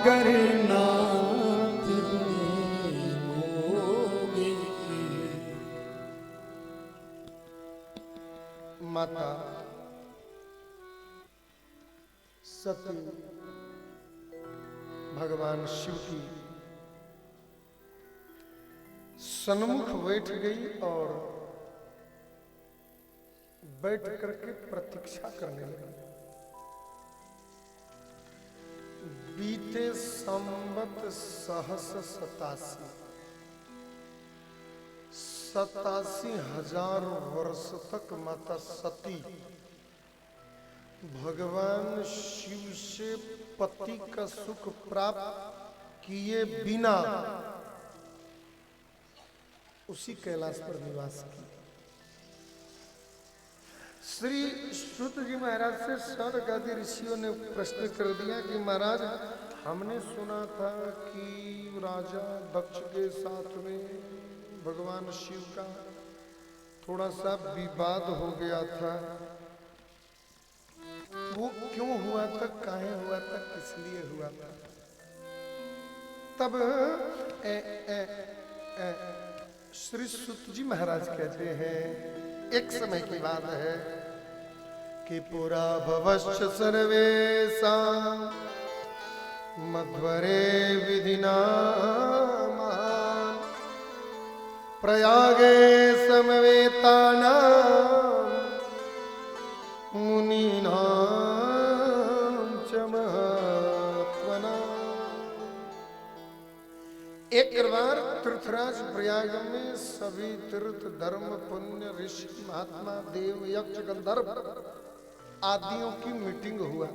अगर नाथ होगे। माता सती भगवान शिव की सन्मुख बैठ गई और बैठ करके प्रतीक्षा करने लगी। बीते संवत सहस 87,000 वर्ष तक माता सती भगवान शिव से पति का सुख प्राप्त किए बिना उसी कैलाश पर निवास की। श्री सूत जी महाराज से सौनक आदि ऋषियों ने प्रश्न कर दिया कि महाराज, हमने सुना था कि राजा दक्ष के साथ में भगवान शिव का थोड़ा सा विवाद हो गया था, वो क्यों हुआ था, काहे हुआ था, किस लिए हुआ था? तब श्री सूत जी महाराज कहते हैं, एक समय की बात है कि पुरा भवश्च सर्वेशा मध्वरे विधिना प्रयागे समवेतानां मुनीनां च महात्मनां। एक बार तीर्थराज प्रयाग में सभी तीर्थ धर्म पुण्य ऋषि महात्मा देव यक्ष गंधर्व आदियों की मीटिंग हुआ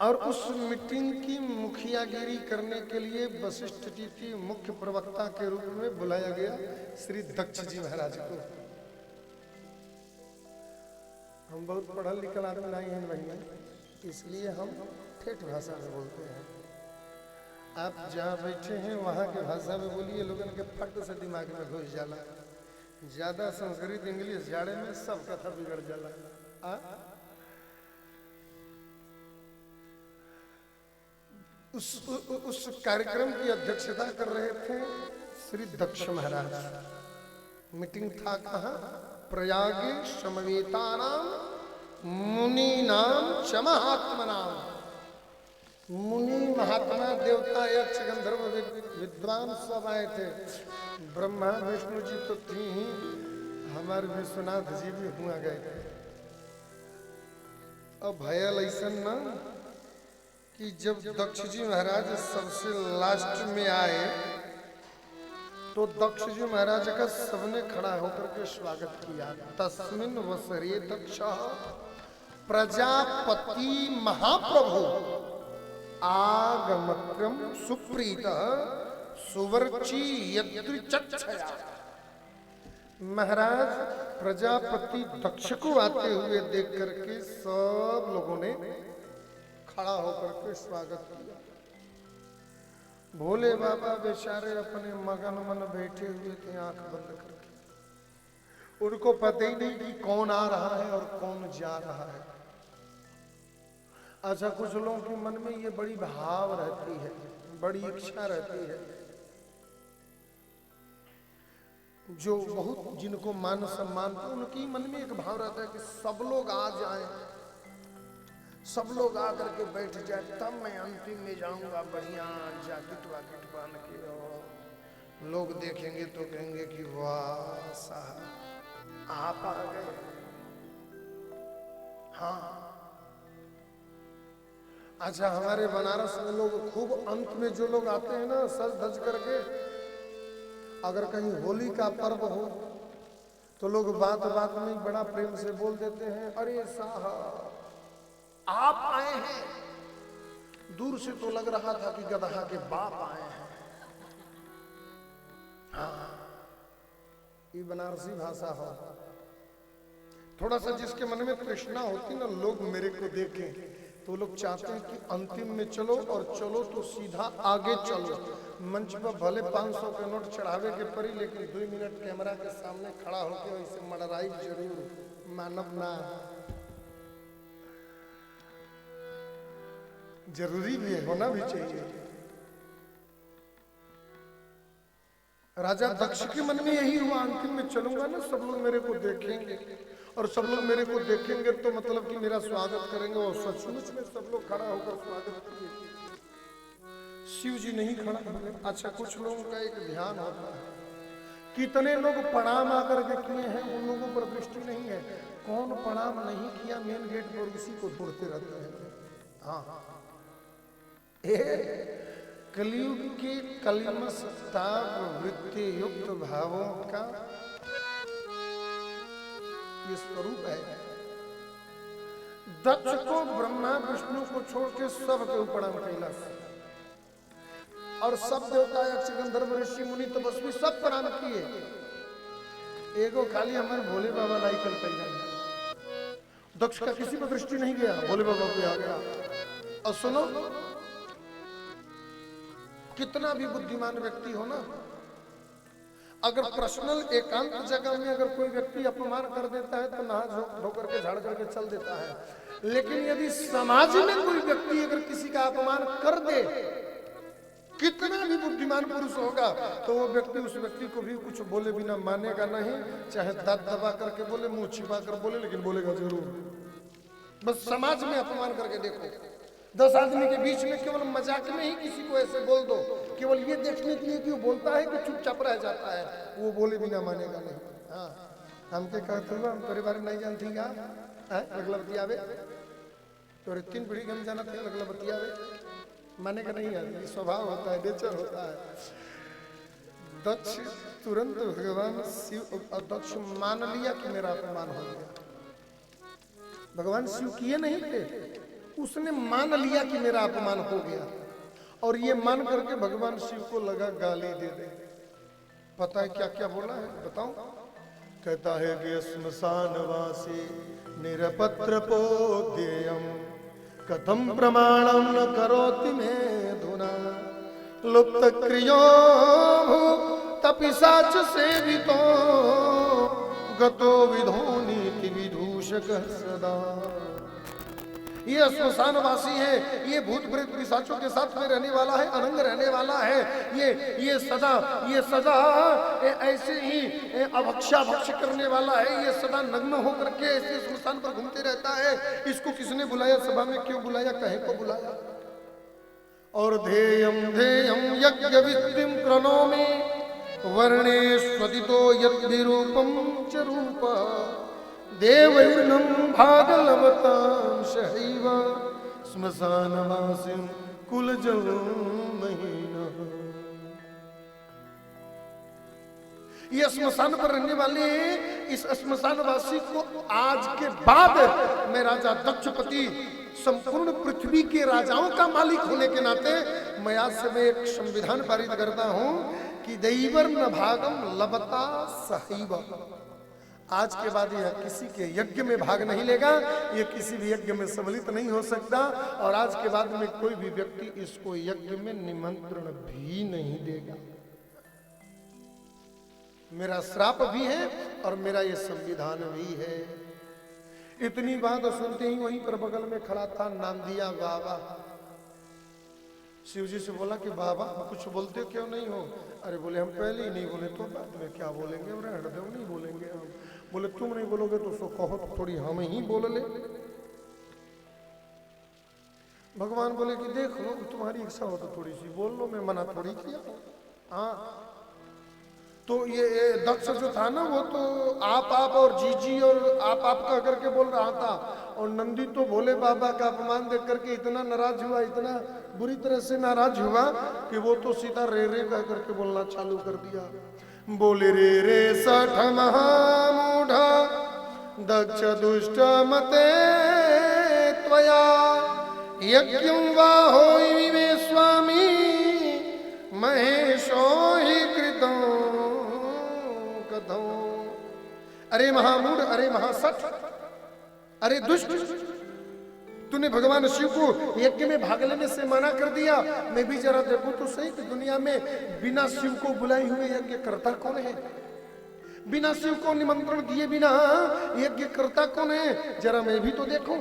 और उस मीटिंग की मुखियागिरी करने के लिए वशिष्ठ जी की मुख्य प्रवक्ता के रूप में बुलाया गया श्री दक्ष जी महाराज को। हम बहुत पढ़ा लिखा आदमी नहीं है भैया, इसलिए हम ठेठ भाषा में बोलते हैं। आप जहाँ बैठे हैं वहाँ के भाषा में बोलिए, लोगों के फट से दिमाग में घुस जाला। ज्यादा संस्कृत इंग्लिश जाड़े में सब कथा बिगड़ जाला। उस कार्यक्रम की अध्यक्षता कर रहे थे श्री दक्ष महाराज। मीटिंग था कहाँ? प्रयागे समवेतानाम मुनीनाम च महात्मनाम। मुनि महात्मा देवता यक्ष गंधर्व विद्वान सब आए थे। ब्रह्मा विष्णु जी तो थी ही, हमारे विश्वनाथ जी भी हुआ गए थे। अब भयल ऐसा न कि जब दक्ष जी महाराज सबसे लास्ट में आए तो दक्ष जी महाराज का सबने खड़ा होकर के स्वागत किया। तस्मिन वसरे दक्ष प्रजापति महाप्रभु आगमत्रम सुप्रीत सुवर्ची यदृचक्षया। महाराज प्रजापति दक्ष को आते हुए देख करके सब लोगों ने खड़ा होकर के स्वागत किया। भोले बाबा बेचारे अपने मगन मन बैठे हुए थे आंख बंद करके। उनको पता ही नहीं कि कौन आ रहा है और कौन जा रहा है। अच्छा, कुछ लोगों के मन में ये बड़ी भाव रहती है, बड़ी इच्छा रहती है, जो बहुत जिनको मान सम्मान तो उनकी मन में एक भाव रहता है कि सब लोग आ जाएं, सब लोग आकर के बैठ जाए, तब मैं अंतिम में जाऊंगा बढ़िया जैकेट वाकेट बांध के, और लोग देखेंगे तो कहेंगे कि वाह साहब आप आ गए। हाँ, अच्छा, हमारे बनारस में लोग खूब अंत में जो लोग आते हैं ना सज धज करके, अगर कहीं होली का पर्व हो तो लोग बात बात में बड़ा प्रेम से बोल देते हैं, अरे साहब आप आए हैं। दूर से तो लग रहा था कि गदहा के बाप आए हैं। हाँ, ये बनारसी भाषा हो। थोड़ा सा जिसके मन में तृष्णा होती ना, लोग मेरे को देखें तो लोग चाहते हैं कि अंतिम में चलो, और चलो तो सीधा आगे चलो। मंच पर भले 500 के नोट चढ़ावे के पड़ी, लेकिन 2 मिनट कैमरा के सामने खड़ा होकर ऐसे मडराई जरूर, मानव ना। जरूरी भी है, होना भी चाहिए। राजा दक्ष के मन में यही हुआ, अंतिम में चलूंगा ना, सब लोग मेरे को देखेंगे, और सब लोग मेरे को देखेंगे तो मतलब कि मेरा स्वागत करेंगे। और सचमुच में सब लोग खड़ा होकर स्वागत किए। शिव जी नहीं खड़ा हुए। अच्छा, कुछ लोगों का एक ध्यान होता है, कितने लोग प्रणाम आकर के किए हैं, उन लोगों पर दृष्टि नहीं है। कौन प्रणाम नहीं किया, मेन गेट पर उसी को ढूंढते रहते हैं। हाँ, कलयुग के कलमश ताप वृत्ति युक्त भावों का ये स्वरूप है। दक्ष को ब्रह्मा विष्णु को छोड़ के सब के प्रणाम कैलाश, और सब देवता यक्ष गंधर्व ऋषि मुनि तपस्वी सब प्रणाम किए। एगो खाली हमारे भोले बाबा लाई कल कैला। दक्ष का किसी पर दृष्टि नहीं गया, भोले बाबा पे आ गया। और सुनो, कितना भी बुद्धिमान व्यक्ति हो ना, अगर पर्सनल एकांत जगह में अगर कोई व्यक्ति अपमान कर देता है तो नहा धो करके झाड़ करके चल देता है। लेकिन यदि समाज में कोई व्यक्ति अगर किसी का अपमान कर दे, कितना भी बुद्धिमान पुरुष होगा, तो वो व्यक्ति उस व्यक्ति को भी कुछ बोले बिना मानेगा नहीं। चाहे दांत दबा करके बोले, मुंह छिपा कर बोले, लेकिन बोलेगा जरूर। बस समाज में अपमान करके देखो, 10 आदमी के बीच में केवल मजाक में ही किसी को ऐसे बोल दो, केवल ये देखने के लिए कि वो बोलता है कि चुपचाप रह जाता है, वो बोले बिना मानेगा नहीं। हाँ, हम के कहते हुआ हम तोरे बारे नहीं जानती क्या लगला बतियावे, तोरे 3 पीढ़ी हम जाना थे, लगला बतियावे, मानेगा नहीं आदमी। ये स्वभाव होता है, नेचर होता है। दक्ष तुरंत भगवान शिव, दक्ष मान लिया कि मेरा अपमान हो गया। भगवान शिव किए नहीं थे, उसने मान लिया कि मेरा अपमान हो गया, और ये मान करके भगवान शिव को लगा गाली दे दे। पता है क्या क्या बोला है, बताऊं? कहता है कि श्मशानवासी निरपत्र पोध्ययम कथम प्रमाणम न करोति में धुना लुप्त क्रियो भूत पिशाच सेवितो गतो विधो नीति विदूषक सदा। ये श्मशानवासी है, ये भूत प्रेत पिशाचों के साथ में रहने वाला है, अनंग रहने वाला है। ये सदा ऐसे ही अभक्षा भक्ष करने वाला है। ये सदा नग्न होकर के ऐसे श्मशान पर घूमते रहता है। इसको किसने बुलाया सभा में, क्यों बुलाया, कहे को बुलाया? और धेयम यज्ञ विद्धिम प्रणोमि वर्णे स्वदितो यद् रूपम च रूप देवैर्नं भागलवतां सहैव श्मशानवासिं कुलजं महीनः। ये श्मशान पर रहने वाले इस श्मशानवासी को आज के बाद मैं राजा दक्षपति संपूर्ण पृथ्वी के राजाओं का मालिक होने के नाते मैं आज से मैं एक संविधान पारित करता हूं कि दैवर्न भागम लबता सहैव। आज के बाद यह किसी के यज्ञ में भाग नहीं लेगा, ये किसी भी यज्ञ में सम्मिलित नहीं हो सकता, और आज के बाद में कोई भी व्यक्ति इसको यज्ञ में निमंत्रण भी नहीं देगा। मेरा श्राप भी है और मेरा ये संविधान भी है। इतनी बात सुनते ही वहीं पर बगल में खड़ा था नांदिया बाबा। शिव जी से बोला कि बाबा कुछ बोलते क्यों नहीं हो? अरे बोले हम पहले ही नहीं बोले तो बाद में क्या बोलेंगे, हृदय नहीं बोलेंगे हम। बोले तुम नहीं बोलोगे तो उसको कहो तो थोड़ी हम ही बोल ले। भगवान बोले कि देख लो, तुम्हारी इच्छा हो तो थोड़ी सी बोल लो, मैं मना थोड़ी किया। हाँ, तो ये दक्ष जो था ना, वो तो आप और जीजी और आप का करके बोल रहा था, और नंदी तो भोले बाबा का अपमान देख करके इतना नाराज हुआ, इतना बुरी तरह से नाराज हुआ कि वो तो सीधा रे रे कह करके बोलना चालू कर दिया। बोले रे रे सठ महामूढ़ा दक्ष दुष्ट मते त्वया यज्ञं वा होई मे स्वामी महेशो ही कृतं कथं। अरे महामूढ़, अरे महासठ, अरे दुष्ट, तूने भगवान शिव को यज्ञ में भाग लेने से मना कर दिया। मैं भी जरा देखूं तो सही कि दुनिया में बिना शिव को बुलाए हुए यज्ञ करता कौन है? बिना शिव को निमंत्रण दिए बिना यज्ञ करता कौन है? जरा मैं भी तो देखूं।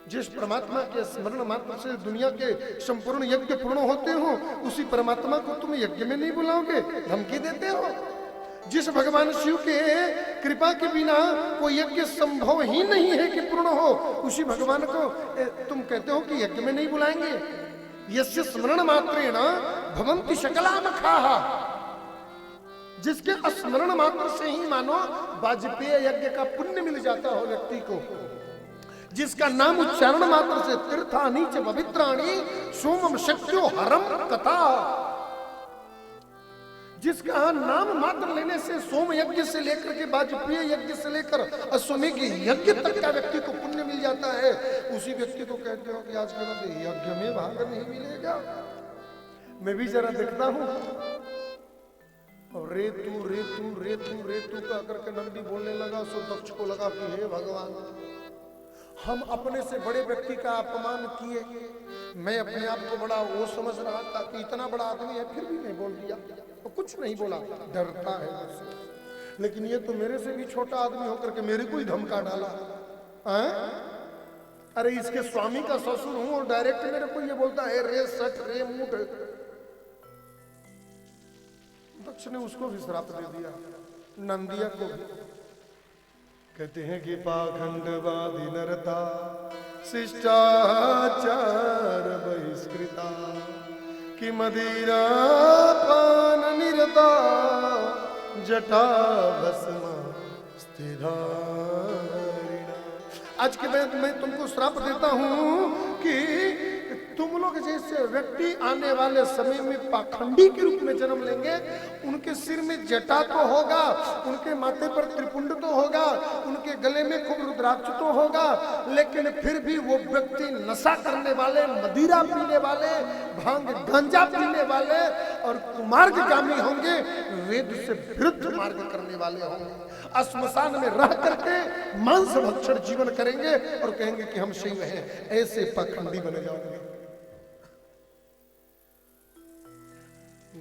जिस परमात्मा के स्मरण मात्र से दुनिया के संपूर्ण यज्ञ पूर्ण होते हो, उसी परमात्मा को तुम यज्ञ में नहीं बुलाओगे, धमकी देते हो। जिस भगवान शिव के कृपा के बिना कोई यज्ञ संभव ही नहीं है कि पूर्ण हो, उसी भगवान को तुम कहते हो कि यज्ञ में नहीं बुलाएंगे। यस्य स्मरण मात्रेण भवन्ति सकलामखाः, जिसके स्मरण मात्र से ही मानो वाजपेय यज्ञ का पुण्य मिल जाता हो व्यक्ति को, जिसका नाम उच्चारण मात्र से तीर्थानि च पवित्राणि सोमम शक्यो हरम कथा, जिसका नाम मात्र लेने से सोम यज्ञ से लेकर के वाजपेय यज्ञ से लेकर अश्वमेघ यज्ञ तक का व्यक्ति को पुण्य मिल जाता है, उसी व्यक्ति को कहते हो कि आज के बाद यज्ञ में भाग नहीं मिलेगा। मैं भी जरा देखता हूं, और रेतु रेतु रेतु रेतु का करके नंदी बोलने लगा, सो दक्ष को लगा कि हे भगवान, हम अपने से बड़े व्यक्ति का अपमान किए। मैं अपने आप को बड़ा वो समझ रहा था कि इतना बड़ा आदमी है, फिर भी नहीं बोल दिया, तो कुछ नहीं बोला, डरता है मुझसे। लेकिन ये तो मेरे से भी छोटा आदमी होकर के मेरे को ही धमका डाला। अरे इसके स्वामी का ससुर हूं और डायरेक्ट मेरे को ये बोलता है रे सट रे मूठ। दक्ष ने उसको भी श्राप दे दिया, नंदिया को भी। कहते हैं कि पाखंडवादी नरता शिष्टाचार बहिष्कृता, कि मदिरा पान निरता जटा भस्म स्थिरारिणा। आज के बाद मैं तुमको श्राप देता हूं कि तुम लोग जैसे व्यक्ति आने वाले समय में पाखंडी के रूप में जन्म लेंगे। उनके सिर में जटा तो होगा, उनके माथे पर त्रिपुंड तो होगा, उनके गले में खूब रुद्राक्ष तो होगा, लेकिन फिर भी वो व्यक्ति नशा करने वाले, मदिरा पीने वाले, भांग गांजा पीने वाले और कुमार्गगामी होंगे, वेद से विरुद्ध मार्ग करने वाले होंगे। श्मशान में रह करके मांस भक्षण जीवन करेंगे और कहेंगे कि हम शैव हैं। ऐसे पाखंडी बने जाओगे।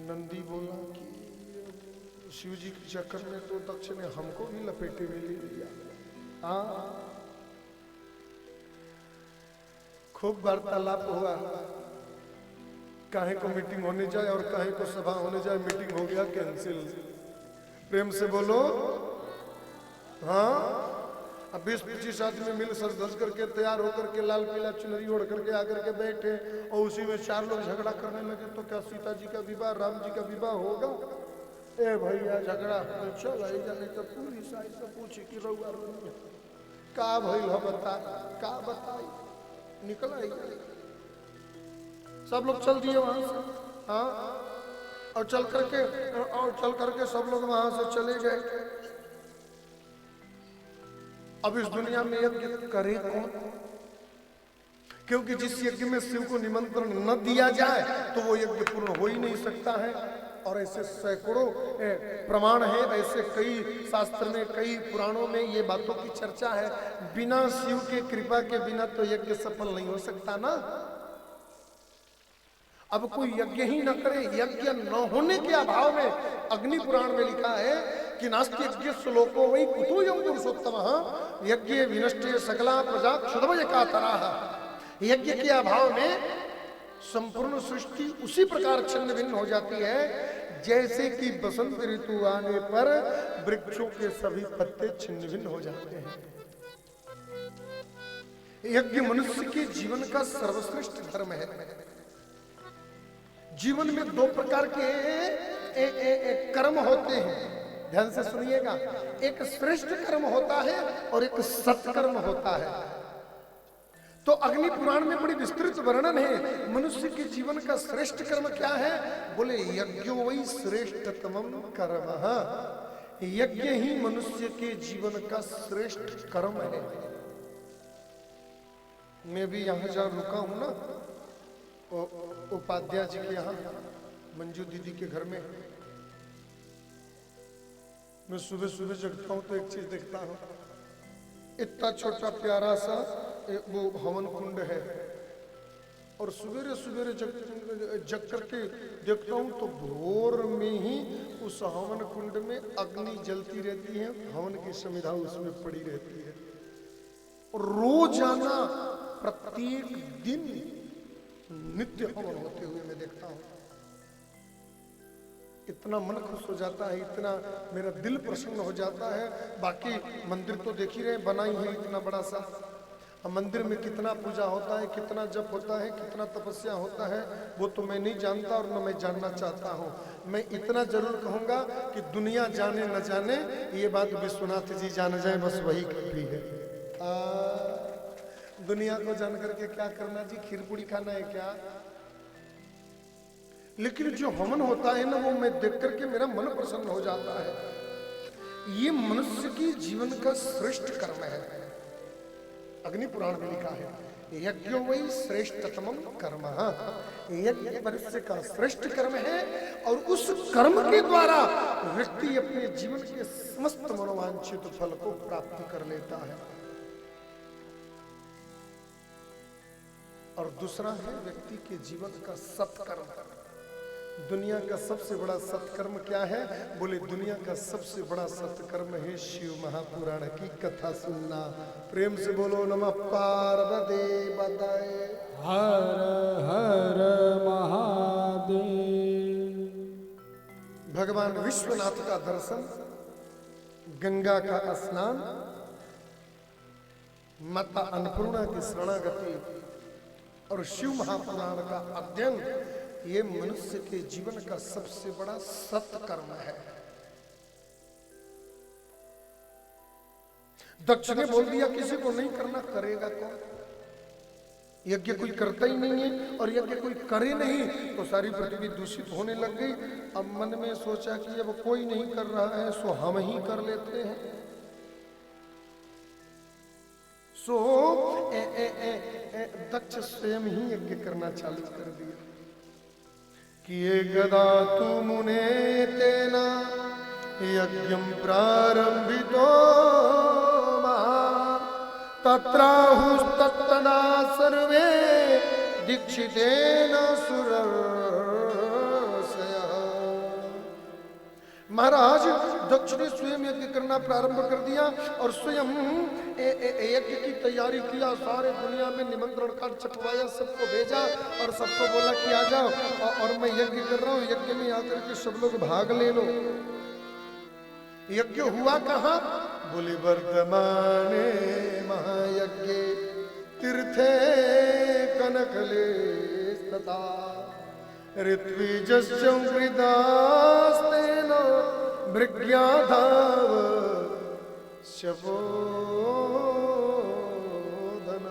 नंदी बोला कि शिव जी के चक्कर में तो दक्ष ने हमको भी लपेटे में ले लिया। खूब वार्तालाप हुआ, काहे को मीटिंग होने जाए और काहे को सभा होने जाए, मीटिंग हो गया कैंसिल। प्रेम से बोलो हाँ। अब 20-25 आदमी मिल सज धज करके तैयार होकर के लाल पीला चुनरी ओढ़ करके आकर के बैठे और उसी में 4 लोग झगड़ा करने लगे, तो क्या सीता जी का विवाह, राम जी का विवाह होगा? ए भैया झगड़ा चल आई जाने तो पुलिस आई तो पूछी कि रउआ का भइल हो, बता का बताई, निकल आई। सब लोग चल दिए वहां से। हाँ, और चल करके सब लोग वहां से चले गए। अब इस दुनिया में यज्ञ करे कौन? क्योंकि जिस यज्ञ में शिव को निमंत्रण न दिया जाए तो वो यज्ञ पूर्ण हो ही नहीं सकता है। और ऐसे सैकड़ों प्रमाण है, ऐसे कई शास्त्र में, कई पुराणों में ये बातों की चर्चा है। बिना शिव के कृपा के बिना तो यज्ञ सफल नहीं हो सकता ना। अब कोई यज्ञ ही न करे, यज्ञ न होने के अभाव में अग्नि पुराण में लिखा है कि नास्ति यज्ञ श्लोको वै कुतोऽयं पुरुषोत्तमः यज्ञ विनष्टे सकला प्रजा क्षुद्वय कातराः। यज्ञ के अभाव में संपूर्ण सृष्टि उसी प्रकार छिन्न भिन्न हो जाती है जैसे कि बसंत ऋतु आने पर वृक्षों के सभी पत्ते छिन्न भिन्न हो जाते हैं। यज्ञ मनुष्य के जीवन का सर्वश्रेष्ठ धर्म है। जीवन में 2 प्रकार के कर्म होते हैं, ध्यान से सुनिएगा। एक श्रेष्ठ कर्म होता है और एक सत्कर्म होता है। तो अग्नि पुराण में बड़ी विस्तृत वर्णन है मनुष्य के जीवन का श्रेष्ठ कर्म क्या है। बोले यज्ञो वै श्रेष्ठतमं कर्म। यज्ञ ही मनुष्य के जीवन का श्रेष्ठ कर्म है। मैं भी यहाँ जहाँ रुका हूं ना, उपाध्याय जी के यहाँ, मंजू दीदी के घर में, मैं सुबह सुबह जगता हूँ तो एक चीज देखता हूँ। इतना छोटा प्यारा सा वो हवन कुंड है और सवेरे सवेरे जग करके देखता हूँ तो भोर में ही उस हवन कुंड में अग्नि जलती रहती है, हवन की समिधा उसमें पड़ी रहती है। और रोजाना प्रत्येक दिन नित्य हवन होते हुए मैं देखता हूं। इतना मन खुश हो जाता है, इतना मेरा दिल प्रसन्न हो जाता है। बाकी मंदिर तो देख ही रहे, बनाई है इतना बड़ा सा। अब मंदिर में कितना पूजा होता है, कितना जप होता है, कितना तपस्या होता है, वो तो मैं नहीं जानता और न मैं जानना चाहता हूँ। मैं इतना जरूर कहूंगा कि दुनिया जाने न जाने, ये बात विश्वनाथ जी जान जाए, बस वही काफी है। दुनिया को जान करके क्या करना जी, खीर पूड़ी खाना है क्या? लेकिन जो हवन होता है ना, वो मैं देख करके मेरा मन प्रसन्न हो जाता है। ये मनुष्य की जीवन का श्रेष्ठ कर्म है। अग्नि पुराण में लिखा है, यज्ञो वही श्रेष्ठतम कर्म। यज्ञ मनुष्य का श्रेष्ठ कर्म है और उस कर्म के द्वारा व्यक्ति अपने जीवन के समस्त मनोवांछित फल को प्राप्त कर लेता है। और दूसरा है व्यक्ति के जीवन का सत्कर्म। दुनिया का सबसे बड़ा सत्कर्म क्या है? बोले दुनिया का सबसे बड़ा सत्कर्म है शिव महापुराण की कथा सुनना। प्रेम से बोलो नमः पार्वती पतये हर हर महादेव। भगवान विश्वनाथ का दर्शन, गंगा का स्नान, माता अन्नपूर्णा की शरणागति और शिव महापुराण का अध्ययन, ये मनुष्य के जीवन का सबसे बड़ा सत्कर्म है। दक्ष ने बोल दिया किसी को नहीं करना, करेगा कौन? यज्ञ कोई करता ही नहीं है और यज्ञ कोई करे नहीं तो सारी पृथ्वी दूषित होने लग गई। अब मन में सोचा कि अब कोई नहीं कर रहा है सो हम ही कर लेते हैं। सो दक्ष स्वयं ही यज्ञ करना चालू कर दिया कि गदा तु मुने तेना यज्ञं प्रारंभितो तत्राहुस्तत्तदा सर्वे दीक्षितेन सुरर्षयः। महाराज दक्ष ने स्वयं यज्ञ करना प्रारंभ कर दिया और स्वयं यज्ञ की तैयारी किया। सारे दुनिया में निमंत्रण कार्ड छपवाया, सबको भेजा और सबको बोला कि आ जाओ और मैं यज्ञ कर रहा हूँ, यज्ञ में आकर के सब लोग भाग ले लो। यज्ञ हुआ कहाँ? बोले वर्तमाने महायज्ञ तीर्थे कनकले तथा ऋत्विजश्चंकृतास्तेन भृग्याधाव शपोधन।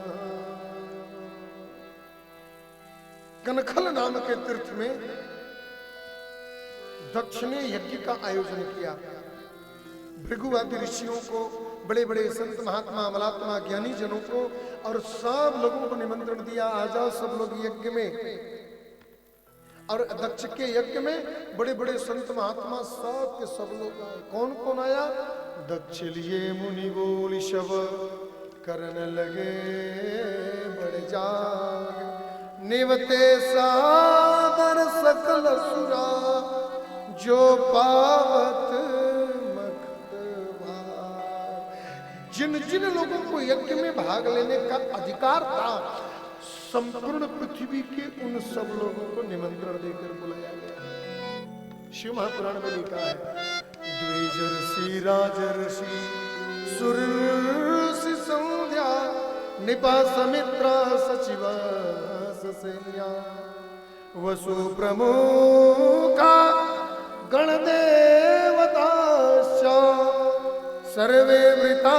कनखल नाम के तीर्थ में दक्ष ने यज्ञ का आयोजन किया। भृगुवादी ऋषियों को, बड़े बड़े संत महात्मा अमलात्मा ज्ञानी जनों को और सब लोगों को निमंत्रण दिया, आ जाओ सब लोग यज्ञ में। और दक्ष के यज्ञ में बड़े बड़े संत महात्मा सब के सब लोग आए। कौन कौन आया? दक्ष लिए मुनि बोल शव करने लगे बड़े जाग, निवते सादर सकल सुरा जो पावत मखतवार। जिन जिन लोगों को यज्ञ में भाग लेने का अधिकार था, संपूर्ण पृथ्वी के उन सब लोगों को निमंत्रण देकर बुलाया गया। शिव महापुराण में लिखा है, द्विजर्षि राजर्षि सुरर्षि संध्या निपा समित्रा सचिवा ससैन्या वसु प्रमुखा गणदेवताश्च सर्वे वृता